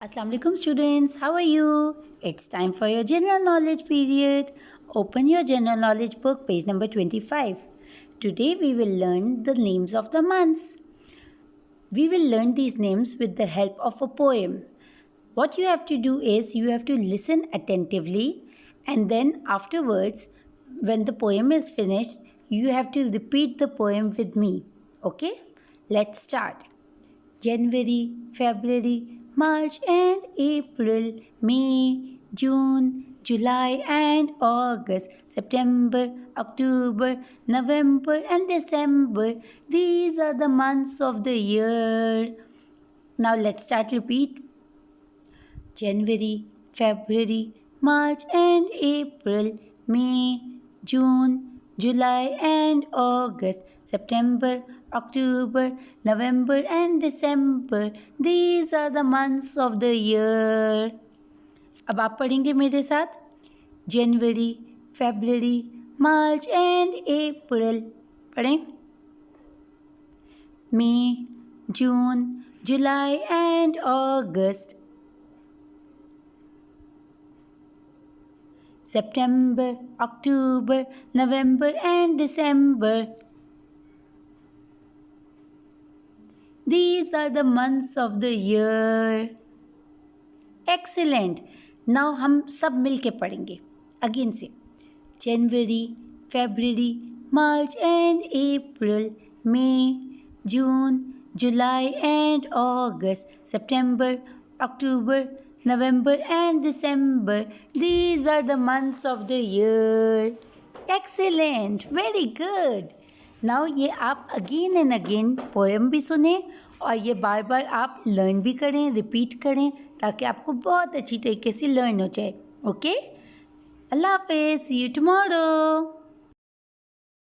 Assalamu alaikum students, how are you? It's time for your general knowledge period. Open your general knowledge book, page number 25. Today we will learn the names of the months. We will learn these names with the help of a poem. What you have to do is you have to listen attentively, and then afterwards, when the poem is finished, you have to repeat the poem with me. Okay? Let's start. January, February, March and April, May, June, July and August, September, October, November and December. These are the months of the year. Now let's start repeat. January, February, March and April, May, June, July and August, September, October, November and December. These are the months of the year. अब आप पढ़ेंगे मेरे साथ जनवरी February March and April पढ़ें May June July and August September, October, November and December. These are the months of the year. Excellent. Now हम सब मिल के पढ़ेंगे अगेन से January February March and April May June July and August September October November and December. These are the months of the year. Excellent. Very good. Now ये आप again and again poem भी सुने और ये बार बार आप learn भी करें repeat करें ताकि आपको बहुत अच्छी तरीके से learn हो जाए. Okay? Allah Hafiz. See you tomorrow.